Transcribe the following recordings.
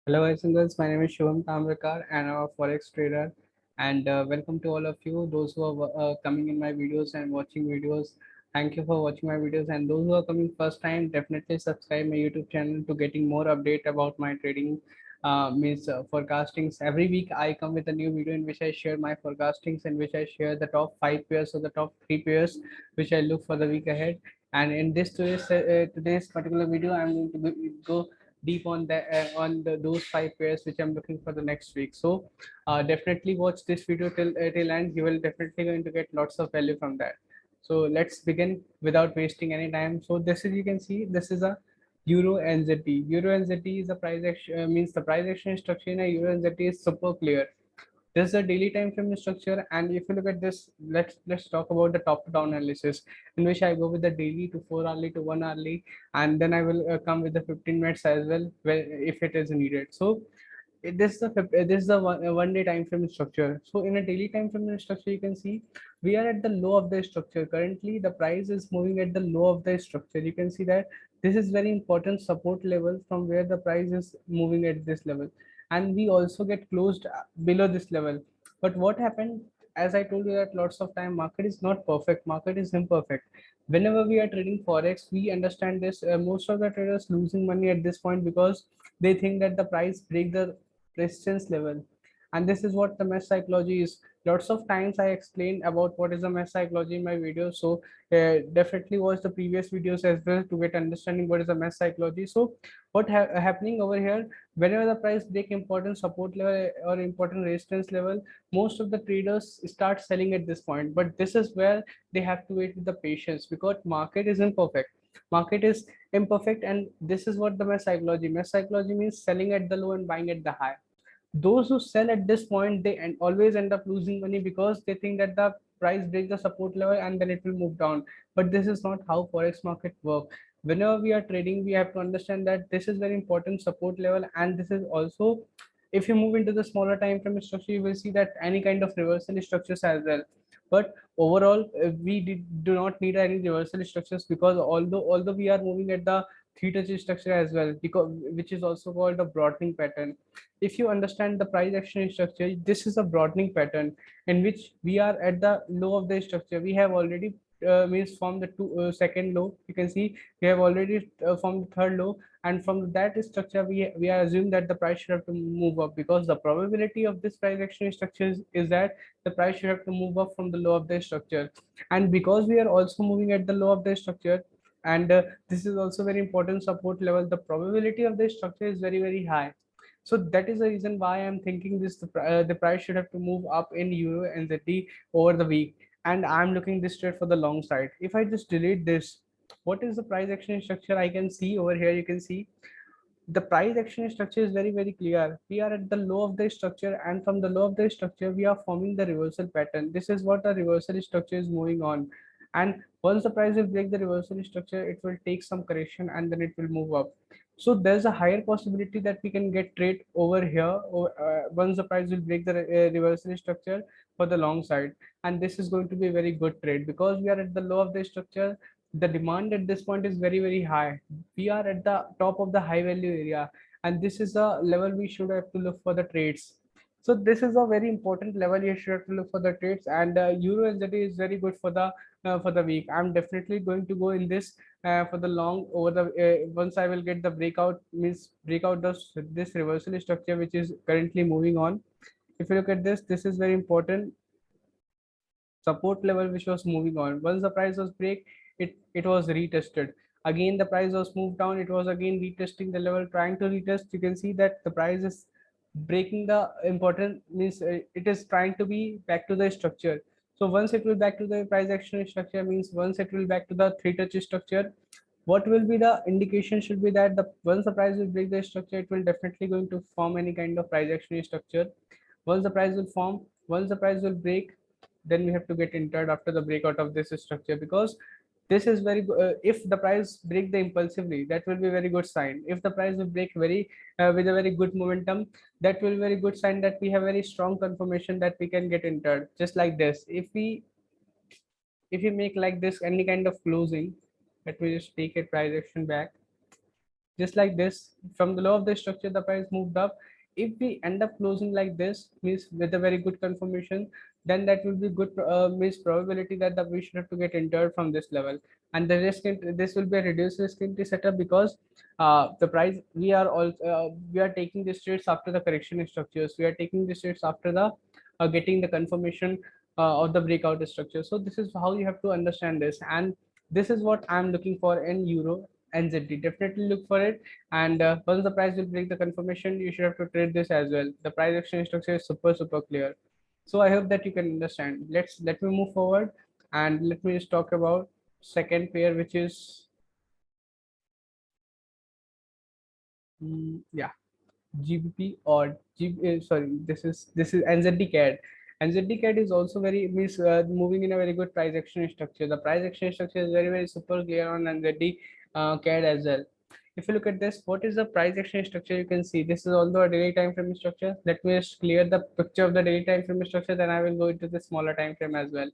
Hello, guys and girls. My name is Shivam Tamrakar, and I'm a forex trader. And welcome to all of you, those who are coming in my videos and watching videos. Thank you for watching my videos. And those who are coming first time, definitely subscribe my YouTube channel to getting more update about my trading. Means forecastings. Every week I come with a new video in which I share my forecastings, in which I share the top 5 pairs or the top 3 pairs which I look for the week ahead. And in this today's particular video, I'm going to go deep on those 5 pairs which I'm looking for the next week. So definitely watch this video till end. You will definitely going to get lots of value from that. So let's begin without wasting any time. So this is, you can see, this is a Euro NZD. Euro NZD is a price action, means the price action structure in a Euro NZD is super clear. This is a daily time frame structure, and if you look at this, let's talk about the top to down analysis, in which I go with the daily to 4 hourly to 1 hourly, and then I will come with the 15 minutes as well, where if it is needed. So this is the one day time frame structure. So in a daily time frame structure, you can see we are at the low of the structure. Currently the price is moving at the low of the structure. You can see that this is very important support level from where the price is moving at this level, and we also get closed below this level. But what happened, as I told you, that lots of time market is not perfect, market is imperfect. Whenever we are trading forex, we understand this. Most of the traders losing money at this point because they think that the price break the resistance level, and this is what the mesh psychology is. Lots of times I explained about what is the mesh psychology in my video, so definitely watch the previous videos as well to get understanding what is the mesh psychology. So what happening over here, whenever the price break important support level or important resistance level, most of the traders start selling at this point. But this is where they have to wait with the patience, because market is imperfect, market is imperfect. And this is what the mesh psychology means: selling at the low and buying at the high. Those who sell at this point, they always end up losing money because they think that the price breaks the support level and then it will move down. But this is not how forex market work. Whenever we are trading, we have to understand that this is very important support level, and this is also, if you move into the smaller time frame structure, you will see that any kind of reversal structures as well. But overall, do not need any reversal structures, because although we are moving at the three touch structure as well, because which is also called a broadening pattern. If you understand the price action structure, this is a broadening pattern in which we are at the low of the structure. We have already means from the second low, you can see we have already formed the third low, and from that structure we are assumed that the price should have to move up, because the probability of this price action structure is that the price should have to move up from the low of the structure. And because we are also moving at the low of the structure, and this is also very important support level, the probability of the structure is very high. So that is the reason why I'm thinking the price should have to move up in Euro and ZD over the week. And I'm looking this trade for the long side. If I just delete this, what is the price action structure I can see over here? You can see the price action structure is very clear. We are at the low of the structure, and from the low of the structure we are forming the reversal pattern. This is what the reversal structure is moving on. And once the price will break the reversal structure, it will take some correction and then it will move up. So there's a higher possibility that we can get trade over here, or once the price will break the reversal structure for the long side. And this is going to be a very good trade, because we are at the low of the structure. The demand at this point is very high. We are at the top of the high value area, and this is a level we should have to look for the trades. So this is a very important level you should have to look for the trades. And Euro NZD is very good for the week. I'm definitely going to go in this for the long over the once I will get the breakout, means breakout of this reversal structure which is currently moving on. If you look at this, this is very important support level which was moving on. Once the price was break, it was retested. Again the price was moved down, it was again retesting the level, trying to retest. You can see that the price is breaking the important, means it is trying to be back to the structure. So once it will back to the price action structure, means once it will back to the three touch structure, what will be the indication should be that the once the price will break the structure, it will definitely going to form any kind of price action structure. Once the price will form, once the price will break, then we have to get entered after the breakout of this structure, because this is very good. If the price break the impulsively, that will be very good sign. If the price will break very with a very good momentum, that will be very good sign that we have very strong confirmation that we can get entered. Just like this, if we make like this any kind of closing, let me just take a price action back. just like this. From the low of the structure, the price moved up. If we end up closing like this, means with a very good confirmation, then that will be good, means probability that the we should have to get entered from this level. And the risk this will be a reduced risk entry setup, because the price we are taking the trades after the correction structures, we are taking the trades after the getting the confirmation of the breakout structure. So this is how you have to understand this, and this is what I'm looking for in euro NZD. Definitely look for it, and once the price will break the confirmation, you should have to trade this as well. The price action structure is super clear. So I hope that you can understand. Let me move forward, and let me just talk about second pair, which is yeah, GBP or sorry, this is NZDCAD. NZDCAD is also very means moving in a very good price action structure. The price action structure is very super clear on NZD CAD as well. If you look at this, what is the price action structure? You can see this is also a daily time frame structure. Let me just clear the picture of the daily time frame structure, then I will go into the smaller time frame as well.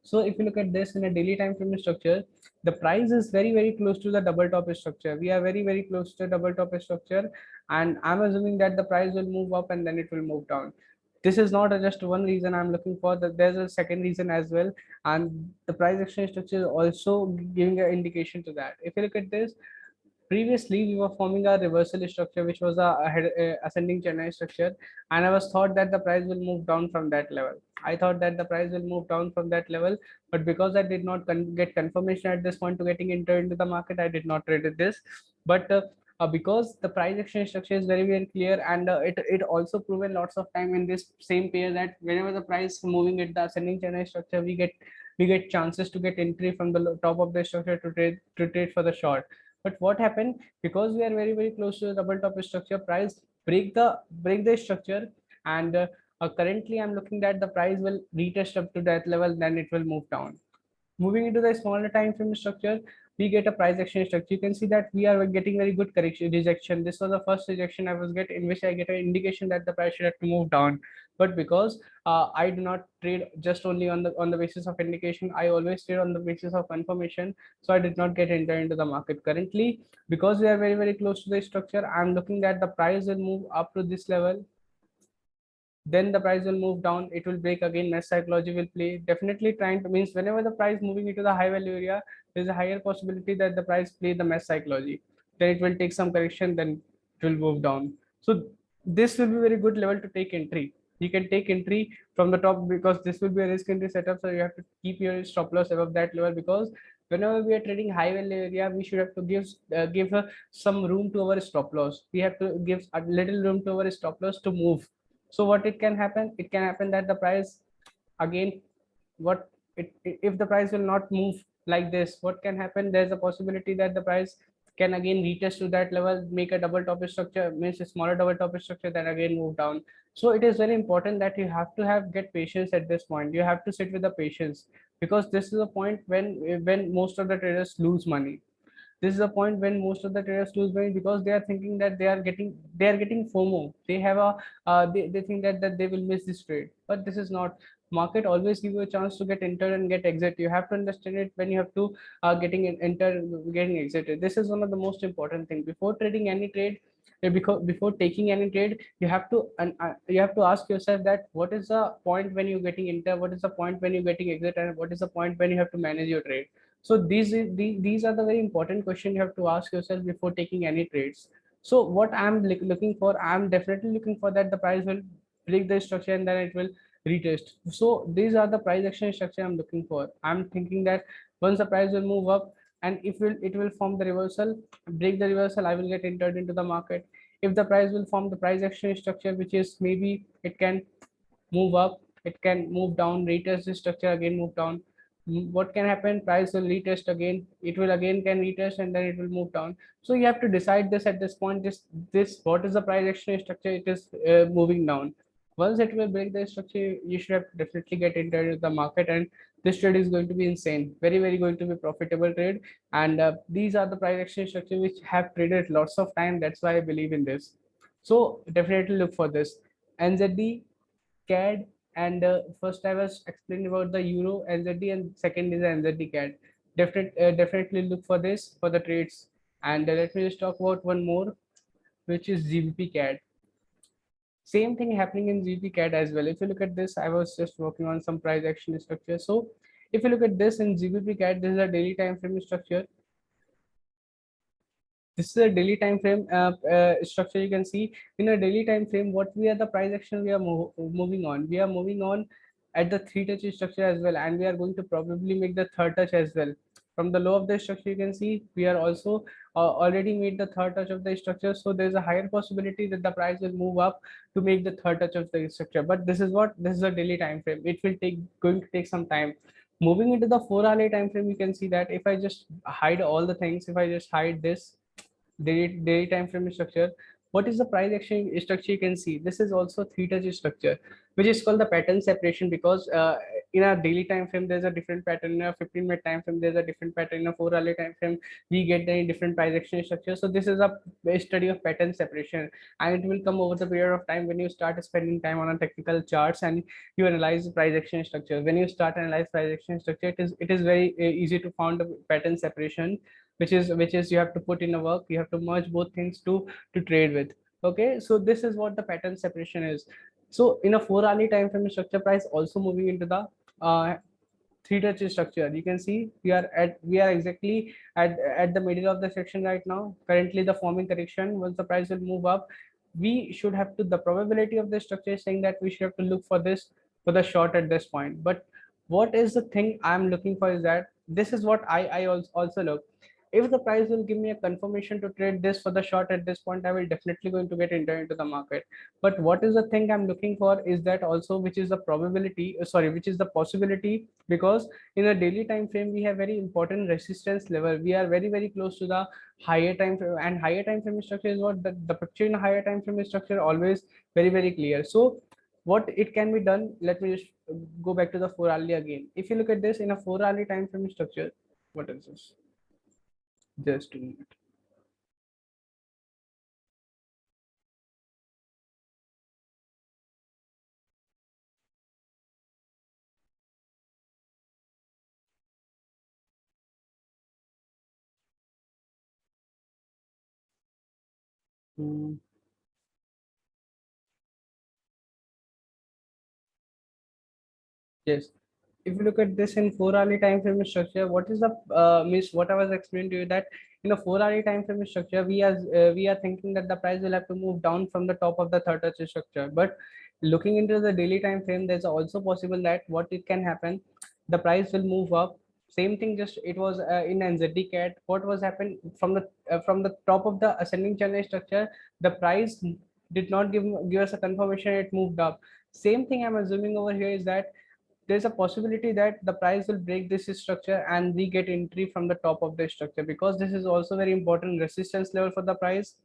So if you look at this in a daily time frame structure, the price is very close to the double top structure. We are very close to the double top structure, and I'm assuming that the price will move up and then it will move down. This is not just one reason I'm looking for, that there's a second reason as well, and the price action structure is also giving an indication to that. If you look at this, previously we were forming a reversal structure, which was a ascending channel structure, and I was thought that the price will move down from that level. I thought that the price will move down from that level, but because I did not get confirmation at this point to getting entered into the market, I did not trade this. But because the price action structure is very clear, and it also proven lots of time in this same pair that whenever the price moving at the ascending channel structure, we get chances to get entry from the top of the structure to trade for the short. But what happened, because we are very close to the double top structure, price break the structure, and currently I'm looking that the price will retest up to that level, then it will move down. Moving into the smaller time frame structure, we get a price action structure. You can see that we are getting very good correction rejection. This was the first rejection I was getting, in which I get an indication that the price should have to move down. But because I do not trade just only on the basis of indication, I always trade on the basis of confirmation. So I did not get entered into the market currently. Because we are very close to the structure, I'm looking that the price will move up to this level, then the price will move down, it will break again, mass psychology will play. Definitely trying to means whenever the price moving into the high value area, there's a higher possibility that the price play the mass psychology, then it will take some correction, then it will move down. So this will be very good level to take entry. You can take entry from the top, because this will be a risk entry setup, so you have to keep your stop loss above that level, because whenever we are trading high value area, we should have to give some room to our stop loss. We have to give a little room to our stop loss to move. So what it can happen, it can happen that the price again, what if the price will not move like this, what can happen, there's a possibility that the price can again retest to that level, make a double top structure, means a smaller double top structure, then again move down. So it is very important that you have to have get patience at this point. You have to sit with the patience, because this is a point when most of the traders lose money. This is a point when most of the traders lose money, because they are thinking that they are getting FOMO. They have a they think that they will miss this trade, but this is not. Market always give you a chance to get entered and get exit. You have to understand it when you have to enter, getting exited. This is one of the most important thing before trading any trade. Because before taking any trade, you have to ask yourself that what is the point when you're getting enter, what is the point when you're getting exit, and what is the point when you have to manage your trade. So these are the very important question you have to ask yourself before taking any trades. So what I'm looking for, I'm definitely looking for that the price will break the structure and then it will retest. So these are the price action structure I'm looking for. I'm thinking that once the price will move up, and if it will form the reversal, break the reversal, I will get entered into the market. If the price will form the price action structure, which is maybe it can move up, it can move down, retest the structure, again move down. What can happen, price will retest again, it will again can retest, and then it will move down. So you have to decide this at this point, this what is the price action structure, it is moving down. Once it will break the structure, you should have to definitely get into the market, and this trade is going to be insane, very going to be profitable trade. And these are the price action structure which have traded lots of time, that's why I believe in this. So definitely look for this NZD CAD, and first I was explaining about the Euro NZD, and second is the NZD CAD. Definitely look for this for the trades. And let me just talk about one more, which is GBPCAD. Same thing happening in GBPCAD as well. If you look at this, I was just working on some price action structure. So if you look at this in GBPCAD, this is a daily time frame structure. This is a daily time frame structure. You can see in a daily time frame what we are the price action we are moving on. We are moving on at the 3 touch structure as well, and we are going to probably make the third touch as well. From the low of the structure, you can see we are also already made the third touch of the structure. So there's a higher possibility that the price will move up to make the third touch of the structure. But this is a daily time frame. It will going to take some time. Moving into the 4 hourly time frame, you can see that if I just hide all the things, if I just hide this daily time frame structure, what is the price action structure? You can see this is also 3 touch structure, which is called the pattern separation, because in a daily time frame there's a different pattern, in a 15-minute time frame there's a different pattern, in a 4 hourly time frame we get the different price action structure. So this is a study of pattern separation, and it will come over the period of time when you start spending time on a technical charts and you analyze the price action structure. When you start analyze price action structure, it is very easy to find a pattern separation, which is you have to put in a work, you have to merge both things to trade with. Okay, so this is what the pattern separation is. So in a 4 hourly time frame structure, price also moving into the uh, 3 touch structure. You can see we are exactly at the middle of the section right now. Currently the forming correction, once the price will move up, we should have to, the probability of the structure is saying that we should have to look for this for the short at this point. But what is the thing I'm looking for is that this is what I also look. If the price will give me a confirmation to trade this for the short at this point, I will definitely going to get into the market. But what is the thing I'm looking for is that also, which is the probability, sorry, which is the possibility, because in a daily time frame we have very important resistance level. We are very close to the higher time frame, and higher time frame structure is what the picture in a higher time frame structure always very clear. So what it can be done, let me just go back to the 4 hourly again. If you look at this in a 4 hourly time frame structure, what is this? Just a minute. Hmm. Yes. If you look at this in 4 hourly time frame structure, what is the means what I was explaining to you, that in a 4 hourly time frame structure, we are thinking that the price will have to move down from the top of the third touch structure. But looking into the daily time frame, there's also possible that what it can happen, the price will move up. Same thing, just it was in NZDCAD. What was happened from the top of the ascending channel structure, the price did not give us a confirmation. It moved up. Same thing I'm assuming over here is that there's a possibility that the price will break this structure and we get entry from the top of the structure, because this is also very important resistance level for the price.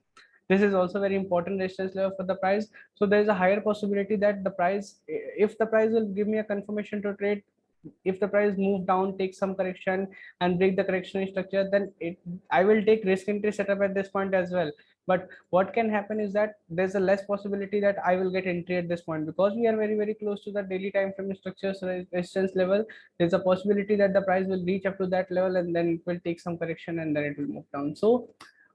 This is also very important resistance level for the price. So there is a higher possibility that the price, if the price will give me a confirmation to trade, if the price move down, take some correction and break the correction structure, then I will take risk entry setup at this point as well. But what can happen is that there's a less possibility that I will get entry at this point, because we are very close to the daily time frame structures resistance level. There's a possibility that the price will reach up to that level and then it will take some correction and then it will move down. So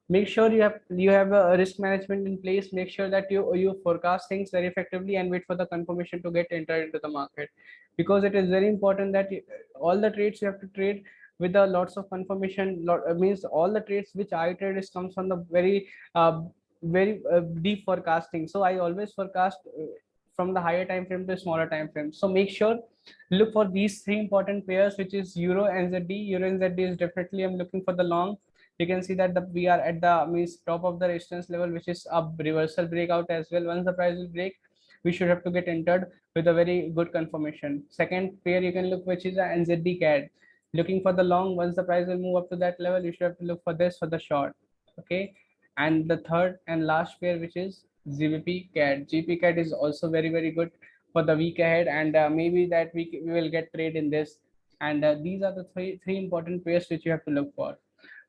make sure you have a risk management in place. Make sure that you forecast things very effectively and wait for the confirmation to get entered into the market, because it is very important that all the trades you have to trade with the lots of confirmation. Means all the trades which I trade is comes from the uh, very deep forecasting. So I always forecast from the higher time frame to smaller time frame. So make sure look for these three important pairs, which is euro nzd. Euro nzd is definitely I'm looking for the long. You can see that we are at the means top of the resistance level, which is a reversal breakout as well. Once the price will break, we should have to get entered with a very good confirmation. Second pair you can look, which is a NZDCAD. Looking for the long, once the price will move up to that level, you should have to look for this for the short. Okay. And the third and last pair, which is GBPCAD. GBPCAD is also very good for the week ahead, and maybe that we will get trade in this. And these are the three important pairs which you have to look for.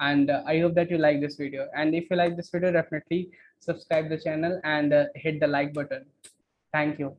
And I hope that you like this video, and if you like this video, definitely subscribe the channel and hit the like button. Thank you.